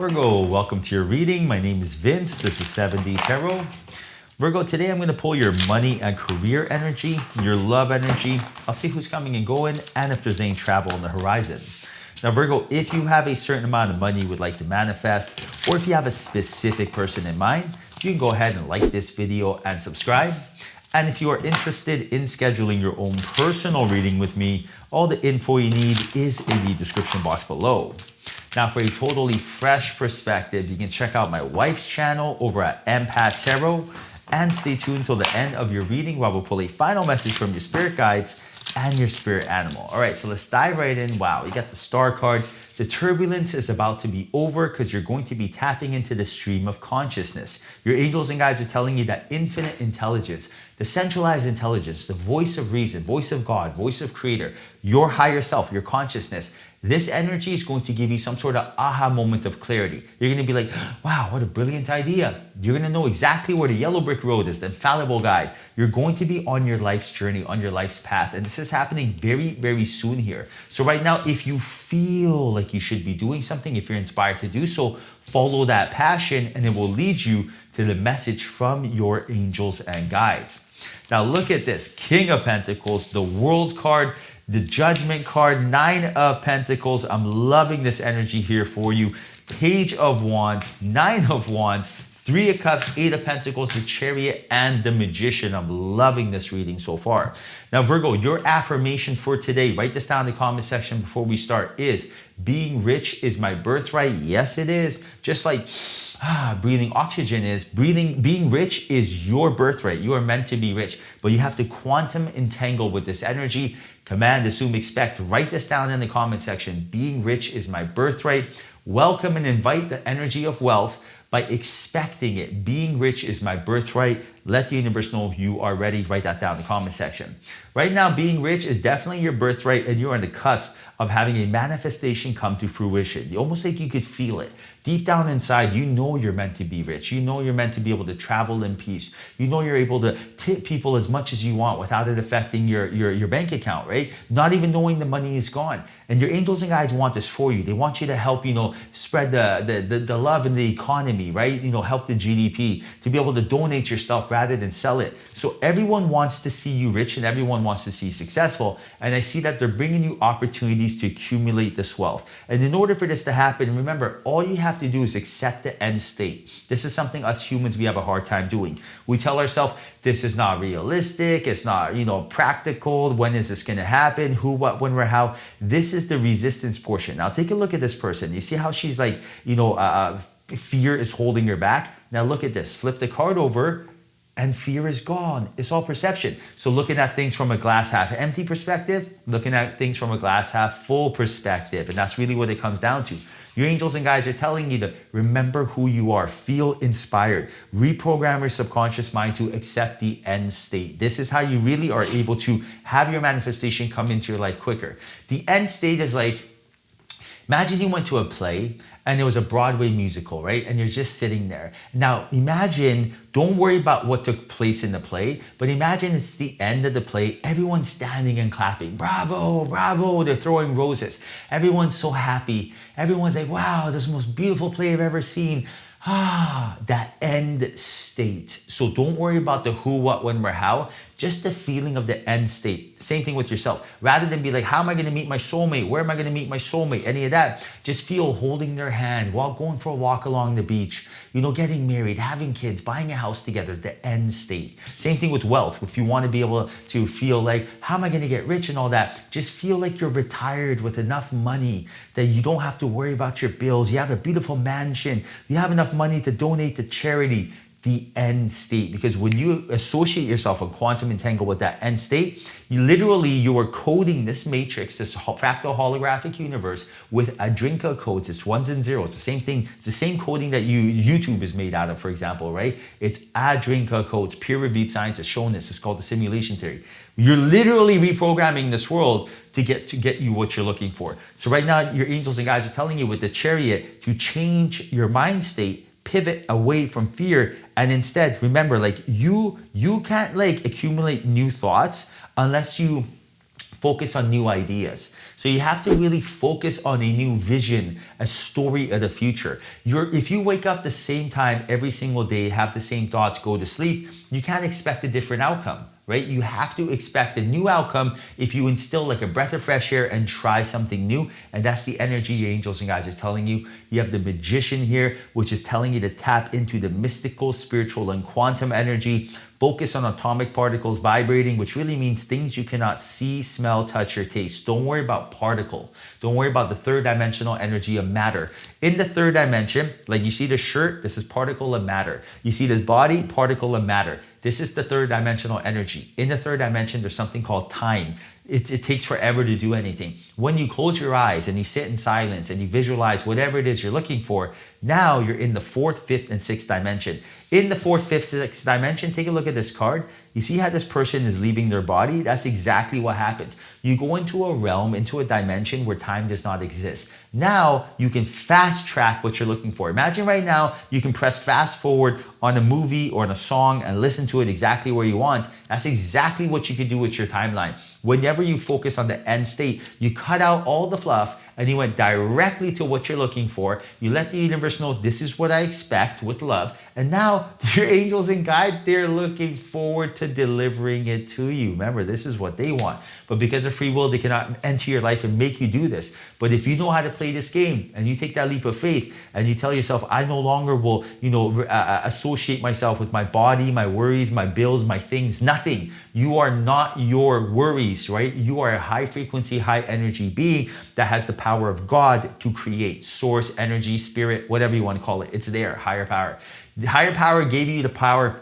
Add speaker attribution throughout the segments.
Speaker 1: Virgo, welcome to your reading. My name is Vince. This is 7D Tarot. Virgo, today I'm going to pull your money and career energy, your love energy. I'll see who's coming and going and if there's any travel on the horizon. Now, Virgo, if you have a certain amount of money you would like to manifest, or if you have a specific person in mind, you can go ahead and like this video and subscribe. And if you are interested in scheduling your own personal reading with me, all the info you need is in the description box below. Now, for a totally fresh perspective, you can check out my wife's channel over at Empath Tarot and stay tuned till the end of your reading where we'll pull a final message from your spirit guides and your spirit animal. All right, so let's dive right in. Wow, you got the star card. The turbulence is about to be over because you're going to be tapping into the stream of consciousness. Your angels and guides are telling you that infinite intelligence, the centralized intelligence, the voice of reason, voice of God, voice of creator, your higher self, your consciousness, this energy is going to give you some sort of aha moment of clarity. You're going to be like, wow, what a brilliant idea. You're going to know exactly where the yellow brick road is, the infallible guide. You're going to be on your life's journey, on your life's path. And this is happening very, very soon here. So right now, if you feel like you should be doing something, if you're inspired to do so, follow that passion and it will lead you to the message from your angels and guides. Now look at this, King of Pentacles, the World card, the Judgment card, 9 of Pentacles. I'm loving this energy here for you. Page of Wands, 9 of Wands, 3 of Cups, 8 of Pentacles, the Chariot, and the Magician. I'm loving this reading so far. Now, Virgo, your affirmation for today, write this down in the comment section before we start, is being rich is my birthright. Yes, it is. Just like breathing oxygen is, being rich is your birthright. You are meant to be rich, but you have to quantum entangle with this energy. Command, assume, expect. Write this down in the comment section. Being rich is my birthright. Welcome and invite the energy of wealth by expecting it. Being rich is my birthright. Let the universe know you are ready. Write that down in the comment section. Right now, being rich is definitely your birthright, and you're on the cusp of having a manifestation come to fruition. Almost like you could feel it. Deep down inside, you know you're meant to be rich. You know you're meant to be able to travel in peace. You know you're able to tip people as much as you want without it affecting your bank account, right? Not even knowing the money is gone. And your angels and guides want this for you. They want you to help, spread the love in the economy, right? Help the GDP, to be able to donate your stuff rather than sell it. So everyone wants to see you rich and everyone wants to see you successful. And I see that they're bringing you opportunities to accumulate this wealth. And in order for this to happen, remember, all you have to do is accept the end state. This is something us humans, we have a hard time doing. We tell ourselves, this is not realistic. It's not, practical. When is this going to happen? Who, what, when, where, how? This is the resistance portion. Now take a look at this person. You see how she's like, fear is holding her back. Now look at this. Flip the card over and fear is gone. It's all perception. So looking at things from a glass half empty perspective, looking at things from a glass half full perspective. And that's really what it comes down to. Your angels and guides are telling you to remember who you are. Feel inspired. Reprogram your subconscious mind to accept the end state. This is how you really are able to have your manifestation come into your life quicker. The end state is like, imagine you went to a play and there was a Broadway musical, right? And you're just sitting there. Now imagine, don't worry about what took place in the play, but imagine it's the end of the play. Everyone's standing and clapping. Bravo, bravo. They're throwing roses. Everyone's so happy. Everyone's like, wow, this is the most beautiful play I've ever seen. That end state. So don't worry about the who, what, when, where, how. Just the feeling of the end state. Same thing with yourself. Rather than be like, how am I going to meet my soulmate? Where am I going to meet my soulmate? Any of that. Just feel holding their hand while going for a walk along the beach. Getting married, having kids, buying a house together. The end state. Same thing with wealth. If you want to be able to feel like, how am I going to get rich and all that? Just feel like you're retired with enough money that you don't have to worry about your bills. You have a beautiful mansion. You have enough money to donate to charity. The end state. Because when you associate yourself and quantum entangle with that end state, you are coding this matrix, this fractal holographic universe with Adrinka codes. It's ones and zeros. It's the same thing. It's the same coding that YouTube is made out of, for example, right? It's Adrinka codes. Peer-reviewed science has shown this. It's called the simulation theory. You're literally reprogramming this world to get you what you're looking for. So right now, your angels and guides are telling you with the Chariot to change your mind state, pivot away from fear, and instead remember, like you can't like accumulate new thoughts unless you focus on new ideas. So you have to really focus on a new vision, a story of the future. If you wake up the same time every single day, have the same thoughts, go to sleep, you can't expect a different outcome, right? You have to expect a new outcome if you instill like a breath of fresh air and try something new. And that's the energy your angels and guides are telling you. You have the magician here, which is telling you to tap into the mystical, spiritual, and quantum energy. Focus on atomic particles vibrating, which really means things you cannot see, smell, touch, or taste. Don't worry about particle. Don't worry about the third dimensional energy of matter. In the third dimension, like you see the shirt, this is particle of matter. You see this body, particle of matter. This is the third dimensional energy. In the third dimension, there's something called time. It takes forever to do anything. When you close your eyes and you sit in silence and you visualize whatever it is you're looking for, now you're in the fourth, fifth, and sixth dimension. In the fourth, fifth, sixth dimension, take a look at this card. You see how this person is leaving their body? That's exactly what happens. You go into a realm, into a dimension where time does not exist. Now you can fast track what you're looking for. Imagine right now you can press fast forward on a movie or on a song and listen to it exactly where you want. That's exactly what you can do with your timeline. Whenever you focus on the end state, you cut out all the fluff and you went directly to what you're looking for. You let the universe know this is what I expect with love. And now your angels and guides, they're looking forward to delivering it to you. Remember, this is what they want. But because of free will, they cannot enter your life and make you do this. But if you know how to play this game and you take that leap of faith and you tell yourself, I no longer will, associate myself with my body, my worries, my bills, my things, nothing. You are not your worries, right? You are a high frequency, high energy being that has the power of God to create. Source, energy, spirit, whatever you want to call it. It's there, higher power. The higher power gave you the power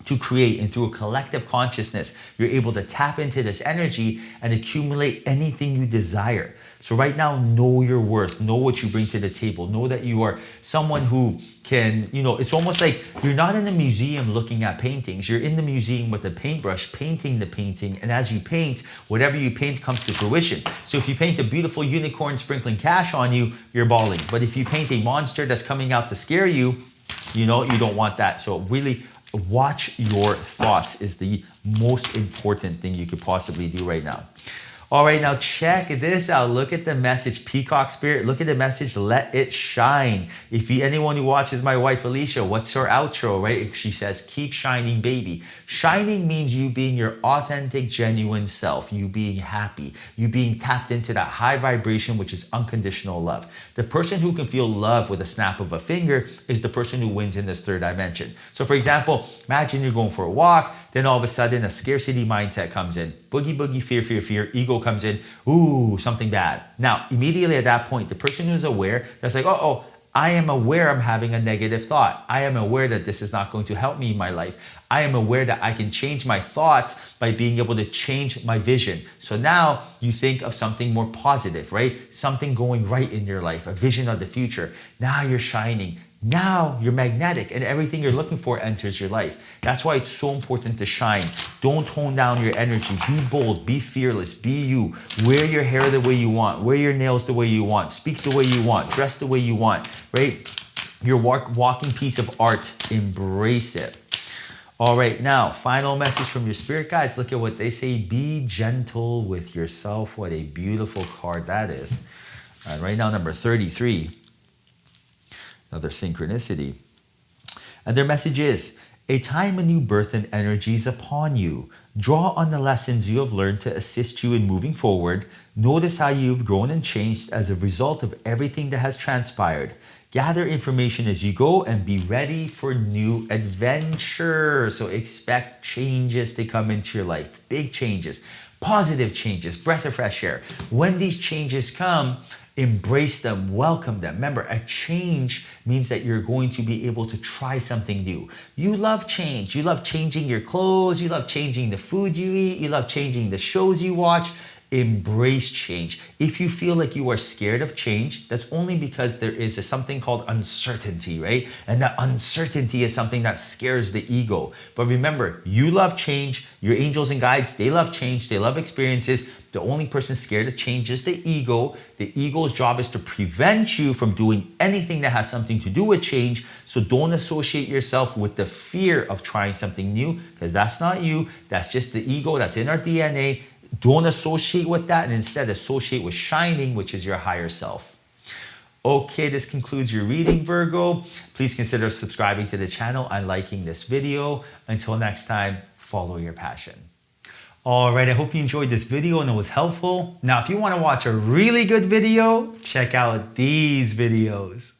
Speaker 1: to create, and through a collective consciousness, you're able to tap into this energy and accumulate anything you desire. So right now, know your worth, know what you bring to the table, know that you are someone who can, it's almost like you're not in a museum looking at paintings. You're in the museum with a paintbrush, painting the painting. And as you paint, whatever you paint comes to fruition. So if you paint a beautiful unicorn sprinkling cash on you, you're balling. But if you paint a monster that's coming out to scare you, you don't want that. So really watch your thoughts is the most important thing you could possibly do right now. All right, now check this out. Look at the message, Peacock Spirit. Look at the message, let it shine. Anyone who watches my wife, Alicia, what's her outro, right? She says, keep shining, baby. Shining means you being your authentic, genuine self, you being happy, you being tapped into that high vibration, which is unconditional love. The person who can feel love with a snap of a finger is the person who wins in this third dimension. So for example, imagine you're going for a walk, then all of a sudden a scarcity mindset comes in. Boogie, boogie, fear, fear, fear. Ego comes in. Ooh, something bad. Now, immediately at that point, the person who's aware, that's like, I am aware I'm having a negative thought. I am aware that this is not going to help me in my life. I am aware that I can change my thoughts by being able to change my vision. So now you think of something more positive, right? Something going right in your life, a vision of the future. Now you're shining. Now you're magnetic and everything you're looking for enters your life. That's why it's so important to shine. Don't tone down your energy. Be bold, be fearless, be you. Wear your hair the way you want. Wear your nails the way you want. Speak the way you want. Dress the way you want, right? Your walking piece of art. Embrace it. All right, now, final message from your spirit guides. Look at what they say. Be gentle with yourself. What a beautiful card that is. All right, right now, number 33. Another synchronicity. And their message is, a time of new birth and energies upon you. Draw on the lessons you have learned to assist you in moving forward. Notice how you've grown and changed as a result of everything that has transpired. Gather information as you go and be ready for new adventure. So expect changes to come into your life. Big changes, positive changes, breath of fresh air. When these changes come, embrace them, welcome them. Remember, a change means that you're going to be able to try something new. You love change. You love changing your clothes. You love changing the food you eat. You love changing the shows you watch. Embrace change. If you feel like you are scared of change, that's only because there is something called uncertainty, right? And that uncertainty is something that scares the ego. But remember, you love change. Your angels and guides, they love change. They love experiences. The only person scared of change is the ego. The ego's job is to prevent you from doing anything that has something to do with change. So don't associate yourself with the fear of trying something new, because that's not you. That's just the ego that's in our DNA. Don't associate with that, and instead associate with shining, which is your higher self. Okay, this concludes your reading, Virgo. Please consider subscribing to the channel and liking this video. Until next time, follow your passion. All right, I hope you enjoyed this video and it was helpful. Now, if you want to watch a really good video, check out these videos.